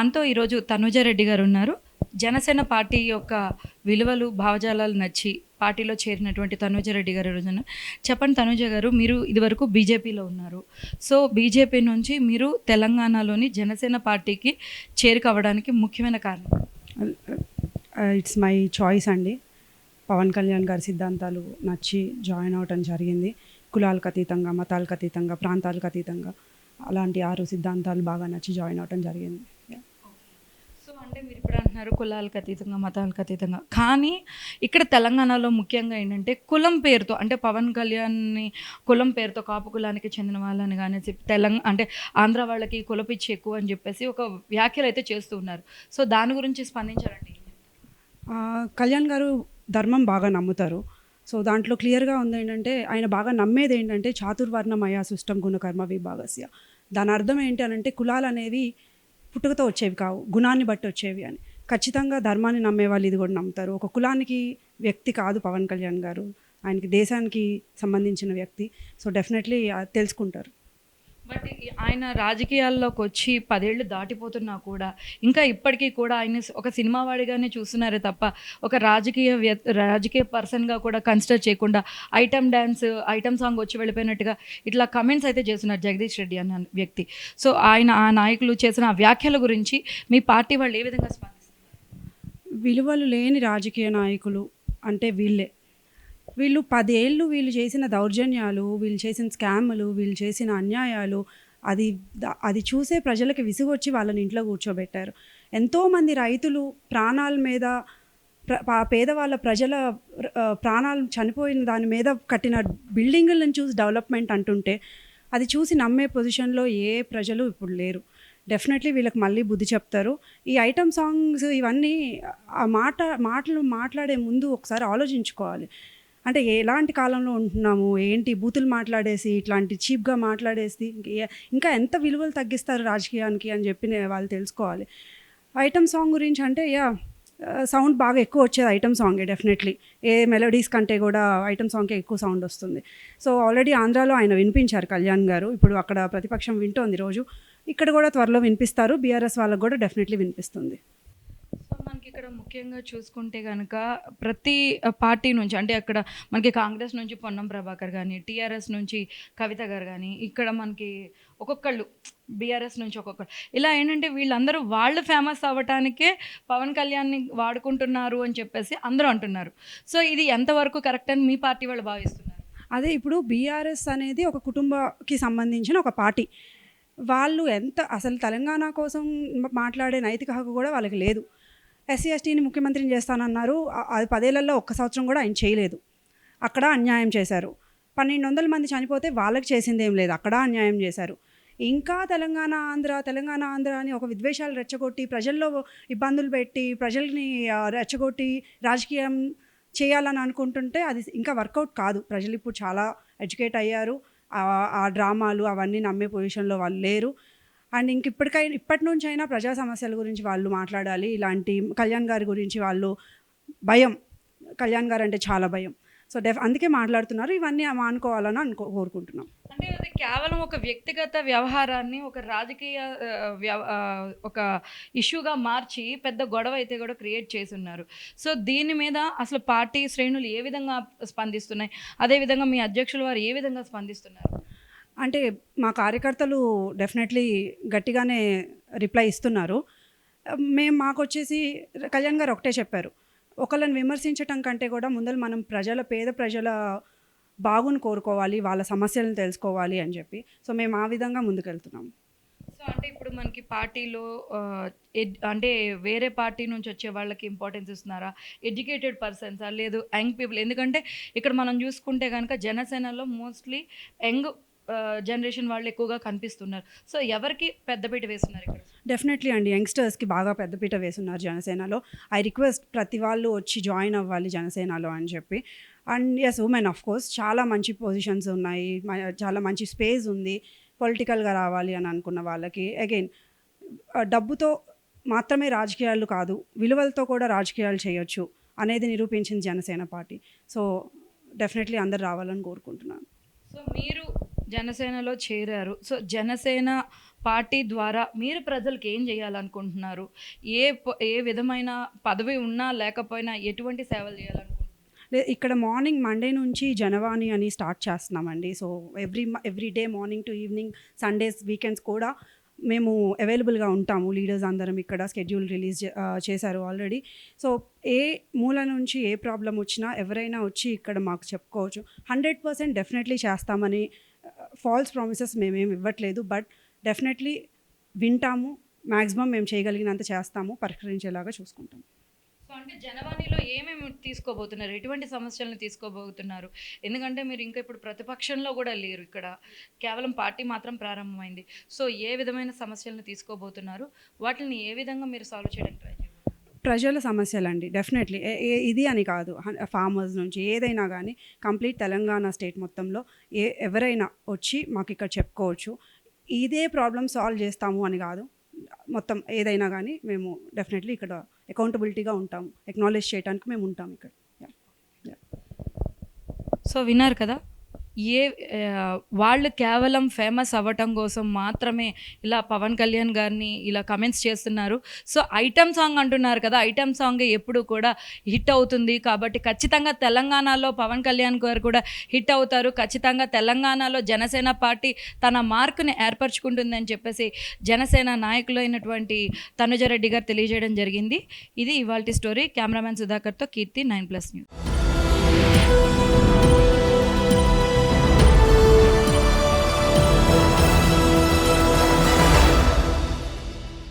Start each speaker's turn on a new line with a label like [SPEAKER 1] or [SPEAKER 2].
[SPEAKER 1] మనతో ఈరోజు తనుజ రెడ్డి గారు ఉన్నారు. జనసేన పార్టీ యొక్క విలువలు, భావజాలాలు నచ్చి పార్టీలో చేరినటువంటి తనుజ రెడ్డి గారు రోజున. చెప్పండి తనుజ గారు, మీరు ఇదివరకు బీజేపీలో ఉన్నారు. సో బీజేపీ నుంచి మీరు తెలంగాణలోని జనసేన పార్టీకి చేరుకోవడానికి ముఖ్యమైన కారణం?
[SPEAKER 2] ఇట్స్ మై చాయిస్ అండి. పవన్ కళ్యాణ్ గారి సిద్ధాంతాలు నచ్చి జాయిన్ అవటం జరిగింది. కులాలకు అతీతంగా, మతాలకు అతీతంగా, ప్రాంతాలకు అతీతంగా అలాంటి 6 సిద్ధాంతాలు బాగా నచ్చి జాయిన్ అవటం జరిగింది.
[SPEAKER 1] సో అంటే మీరు ఇప్పుడు అంటున్నారు కులాలకు అతీతంగా, మతాలకు అతీతంగా, కానీ ఇక్కడ తెలంగాణలో ముఖ్యంగా ఏంటంటే కులం పేరుతో, అంటే పవన్ కళ్యాణ్ని కులం పేరుతో కాపు కులానికి చెందిన వాళ్ళని కానీ అంటే ఆంధ్ర వాళ్ళకి కులపిచ్చి ఎక్కువ అని చెప్పేసి ఒక వ్యాఖ్యలు అయితే చేస్తూ ఉన్నారు. సో దాని గురించి స్పందించాలండి.
[SPEAKER 2] కళ్యాణ్ గారు ధర్మం బాగా నమ్ముతారు. సో దాంట్లో క్లియర్గా ఉంది ఏంటంటే, ఆయన బాగా నమ్మేది ఏంటంటే చాతుర్వర్ణమయ సృష్టం గుణకర్మ విభాగస్య. దాని అర్థం ఏంటి అని అంటే, కులాలు అనేవి పుట్టుకతో వచ్చేవి కావు, గుణాన్ని బట్టి వచ్చేవి అని. ఖచ్చితంగా ధర్మాన్ని నమ్మే వాళ్ళు ఇది కూడా నమ్ముతారు. ఒక కులానికి వ్యక్తి కాదు పవన్ కళ్యాణ్ గారు, ఆయనకి దేశానికి సంబంధించిన వ్యక్తి. సో డెఫినెట్లీ తెలుసుకుంటారు.
[SPEAKER 1] బట్ ఆయన రాజకీయాల్లోకి వచ్చి 10 ఏళ్ళు దాటిపోతున్నా కూడా ఇంకా ఇప్పటికీ కూడా ఆయన ఒక సినిమా వాడిగానే చూస్తున్నారే తప్ప ఒక రాజకీయ పర్సన్గా కూడా కన్సిడర్ చేయకుండా ఐటమ్ సాంగ్ వచ్చి వెళ్ళిపోయినట్టుగా ఇట్లా కమెంట్స్ అయితే చేస్తున్నారు జగదీష్ రెడ్డి అన్న వ్యక్తి. సో ఆయన ఆ నాయకులు చేసిన ఆ వ్యాఖ్యల గురించి మీ పార్టీ వాళ్ళు ఏ విధంగా స్పందిస్తున్నారు?
[SPEAKER 2] విలువలు లేని రాజకీయ నాయకులు అంటే వీళ్ళు 10 ఏళ్ళు వీళ్ళు చేసిన దౌర్జన్యాలు, వీళ్ళు చేసిన స్కాములు, వీళ్ళు చేసిన అన్యాయాలు, అది చూసే ప్రజలకి విసుగొచ్చి వాళ్ళని ఇంట్లో కూర్చోబెట్టారు. ఎంతోమంది రైతులు ప్రాణాల మీద, పేదవాళ్ళ ప్రజల ప్రాణాలు చనిపోయిన దాని మీద కట్టిన బిల్డింగులను చూసి డెవలప్మెంట్ అంటుంటే అది చూసి నమ్మే పొజిషన్లో ఏ ప్రజలు ఇప్పుడు లేరు. డెఫినెట్లీ వీళ్ళకి మళ్ళీ బుద్ధి చెప్తారు. ఈ ఐటమ్ సాంగ్స్ ఇవన్నీ ఆ మాటలు మాట్లాడే ముందు ఒకసారి ఆలోచించుకోవాలి. అంటే ఎలాంటి కాలంలో ఉంటున్నాము, ఏంటి బూతులు మాట్లాడేసి, ఇట్లాంటి చీప్గా మాట్లాడేసి ఇంకా ఎంత విలువలు తగ్గిస్తారు రాజకీయానికి అని చెప్పి వాళ్ళు తెలుసుకోవాలి. ఐటమ్ సాంగ్ గురించి అంటే సౌండ్ బాగా ఎక్కువ వచ్చేది ఐటమ్ సాంగే. డెఫినెట్లీ ఏ మెలోడీస్ కంటే కూడా ఐటమ్ సాంగ్కే ఎక్కువ సౌండ్ వస్తుంది. సో ఆల్రెడీ ఆంధ్రాలో ఆయన వినిపించారు కళ్యాణ్ గారు. ఇప్పుడు అక్కడ ప్రతిపక్షం వింటోంది రోజు. ఇక్కడ కూడా త్వరలో వినిపిస్తారు. బీఆర్ఎస్ వాళ్ళకు కూడా డెఫినెట్లీ వినిపిస్తుంది.
[SPEAKER 1] సో మనకి ఇక్కడ ముఖ్యంగా చూసుకుంటే కనుక ప్రతి పార్టీ నుంచి, అంటే అక్కడ మనకి కాంగ్రెస్ నుంచి పొన్నం ప్రభాకర్ కానీ, టీఆర్ఎస్ నుంచి కవిత గారు కానీ, ఇక్కడ మనకి ఒక్కొక్కళ్ళు బీఆర్ఎస్ నుంచి ఒక్కొక్కళ్ళు, ఇలా ఏంటంటే వీళ్ళందరూ వాళ్ళు ఫేమస్ అవ్వటానికే పవన్ కళ్యాణ్ని వాడుకుంటున్నారు అని చెప్పేసి అందరూ అంటున్నారు. సో ఇది ఎంతవరకు కరెక్ట్ అని మీ పార్టీ వాళ్ళు భావిస్తున్నారు?
[SPEAKER 2] అదే ఇప్పుడు బీఆర్ఎస్ అనేది ఒక కుటుంబకి సంబంధించిన ఒక పార్టీ. వాళ్ళు అసలు తెలంగాణ కోసం మాట్లాడే నైతిక హక్కు కూడా వాళ్ళకి లేదు. ఎస్సీ ఎస్టీని ముఖ్యమంత్రిని చేస్తానన్నారు. అది 10 ఏళ్లలో ఒక్క సంవత్సరం కూడా ఆయన చేయలేదు. అక్కడ అన్యాయం చేశారు. 1200 మంది చనిపోతే వాళ్ళకి చేసింది ఏం లేదు, అక్కడ అన్యాయం చేశారు. ఇంకా తెలంగాణ ఆంధ్ర అని ఒక విద్వేషాలు రెచ్చగొట్టి, ప్రజల్లో ఇబ్బందులు పెట్టి, ప్రజల్ని రెచ్చగొట్టి రాజకీయం చేయాలని అనుకుంటుంటే అది ఇంకా వర్కౌట్ కాదు. ప్రజలు ఇప్పుడు చాలా ఎడ్యుకేట్ అయ్యారు. ఆ డ్రామాలు అవన్నీ నమ్మే పొజిషన్లో వాళ్ళు లేరు. అండ్ ఇప్పటి నుంచి అయినా ప్రజా సమస్యల గురించి వాళ్ళు మాట్లాడాలి. ఇలాంటి కళ్యాణ్ గారి గురించి వాళ్ళు కళ్యాణ్ గారు అంటే చాలా భయం. సో అందుకే మాట్లాడుతున్నారు. ఇవన్నీ మానుకోవాలని కోరుకుంటున్నాం.
[SPEAKER 1] అంటే అది కేవలం ఒక వ్యక్తిగత వ్యవహారాన్ని ఒక రాజకీయ ఒక ఇష్యూగా మార్చి పెద్ద గొడవ అయితే కూడా క్రియేట్ చేసి ఉన్నారు. సో దీని మీద అసలు పార్టీ శ్రేణులు ఏ విధంగా స్పందిస్తున్నాయి, అదేవిధంగా మీ అధ్యక్షుల వారు ఏ విధంగా స్పందిస్తున్నారు?
[SPEAKER 2] అంటే మా కార్యకర్తలు డెఫినెట్లీ గట్టిగానే రిప్లై ఇస్తున్నారు. మాకు వచ్చేసి కళ్యాణ్ గారు ఒకటే చెప్పారు, ఒకళ్ళని విమర్శించటం కంటే కూడా ముందర మనం పేద ప్రజల బాగుని కోరుకోవాలి, వాళ్ళ సమస్యలను తెలుసుకోవాలి అని చెప్పి. సో మేము ఆ విధంగా ముందుకెళ్తున్నాం.
[SPEAKER 1] సో అంటే ఇప్పుడు మనకి పార్టీలో అంటే వేరే పార్టీ నుంచి వచ్చే వాళ్ళకి ఇంపార్టెన్స్ ఇస్తున్నారా, ఎడ్యుకేటెడ్ పర్సన్సా, లేదు యంగ్ పీపుల్? ఎందుకంటే ఇక్కడ మనం చూసుకుంటే కనుక జనసేనలో మోస్ట్లీ యంగ్ జనరేషన్ వాళ్ళు ఎక్కువగా కనిపిస్తున్నారు. సో ఎవరికి పెద్దపీట వేస్తున్నారు ఇక్కడ?
[SPEAKER 2] డెఫినెట్లీ అండి, యంగ్స్టర్స్కి బాగా పెద్దపీట వేస్తున్నారు జనసేనలో. ఐ రిక్వెస్ట్ ప్రతి వాళ్ళు వచ్చి జాయిన్ అవ్వాలి జనసేనలో అని చెప్పి. అండ్ ఉమెన్ ఆఫ్ కోర్స్ చాలా మంచి పొజిషన్స్ ఉన్నాయి, చాలా మంచి స్పేస్ ఉంది. పొలిటికల్గా రావాలి అని అనుకున్న వాళ్ళకి అగైన్ డబ్బుతో మాత్రమే రాజకీయాలు కాదు, విలువలతో కూడా రాజకీయాలు చేయొచ్చు అనేది నిరూపించింది జనసేన పార్టీ. సో డెఫినెట్లీ అందరు రావాలని కోరుకుంటున్నాను.
[SPEAKER 1] సో మీరు జనసేనలో చేరారు. సో, జనసేన పార్టీ ద్వారా మీరు ప్రజలకు ఏం చేయాలనుకుంటున్నారు? ఏ విధమైన పదవి ఉన్నా లేకపోయినా ఎటువంటి సేవలు చేయాలనుకుంటున్నారు?
[SPEAKER 2] ఇక్కడ మార్నింగ్ మండే నుంచి జనవాణి అని స్టార్ట్ చేస్తున్నామండి. So every day morning to evening, Sundays, weekends కూడా మేము అవైలబుల్గా ఉంటాము. లీడర్స్ అందరం ఇక్కడ స్కెడ్యూల్ చేశారు ఆల్రెడీ. సో ఏ మూల నుంచి ఏ ప్రాబ్లం వచ్చినా ఎవరైనా వచ్చి ఇక్కడ మాకు చెప్పుకోవచ్చు. 100% డెఫినెట్లీ చేస్తామని ఫాల్స్ ప్రామిసెస్ మేమేమి ఇవ్వట్లేదు. బట్ డెఫినెట్లీ వింటాము, మ్యాక్సిమం మేము చేయగలిగినంత చేస్తాము, పరిష్కరించేలాగా చూసుకుంటాం.
[SPEAKER 1] సో, అంటే జనవాణిలో ఏమేమి తీసుకోబోతున్నారు? ఎటువంటి సమస్యలను తీసుకోబోతున్నారు? ఎందుకంటే మీరు ఇంకా ఇప్పుడు ప్రతిపక్షంలో కూడా లేరు ఇక్కడ. కేవలం పార్టీ మాత్రం ప్రారంభమైంది. సో, ఏ విధమైన సమస్యలను తీసుకోబోతున్నారు? వాటిని ఏ విధంగా మీరు సాల్వ్ చేయడానికి ట్రై చేయబోతున్నారు?
[SPEAKER 2] ప్రజల సమస్యలండి డెఫినెట్లీ. ఇది అని కాదు, ఫార్మర్స్ నుంచి ఏదైనా కానీ కంప్లీట్ తెలంగాణ స్టేట్ మొత్తంలో ఎవరైనా వచ్చి మాకు ఇక్కడ చెప్పుకోవచ్చు. ఇదే ప్రాబ్లం సాల్వ్ చేస్తాము అని కాదు, మొత్తం ఏదైనా కానీ మేము డెఫినెట్లీ ఇక్కడ అకౌంటబిలిటీగా ఉంటాము, ఎక్నాలెడ్జ్ చేయడానికి మేము ఉంటాం ఇక్కడ.
[SPEAKER 1] సో, విన్నారు కదా, వాళ్ళు కేవలం ఫేమస్ అవ్వటం కోసం మాత్రమే ఇలా పవన్ కళ్యాణ్ గారిని ఇలా కమెంట్స్ చేస్తున్నారు. సో, ఐటమ్ సాంగ్ అంటున్నారు కదా, ఐటమ్ సాంగ్ ఎప్పుడు కూడా హిట్ అవుతుంది. కాబట్టి ఖచ్చితంగా తెలంగాణలో పవన్ కళ్యాణ్ గారు కూడా హిట్ అవుతారు. ఖచ్చితంగా తెలంగాణలో జనసేన పార్టీ తన మార్కుని ఏర్పరచుకుంటుందని చెప్పేసి జనసేన నాయకులు అయినటువంటి తనుజరెడ్డి గారు తెలియజేయడం జరిగింది. ఇది ఇవాల్టి స్టోరీ. కెమెరామెన్ సుధాకర్తో కీర్తి, 9+ న్యూస్.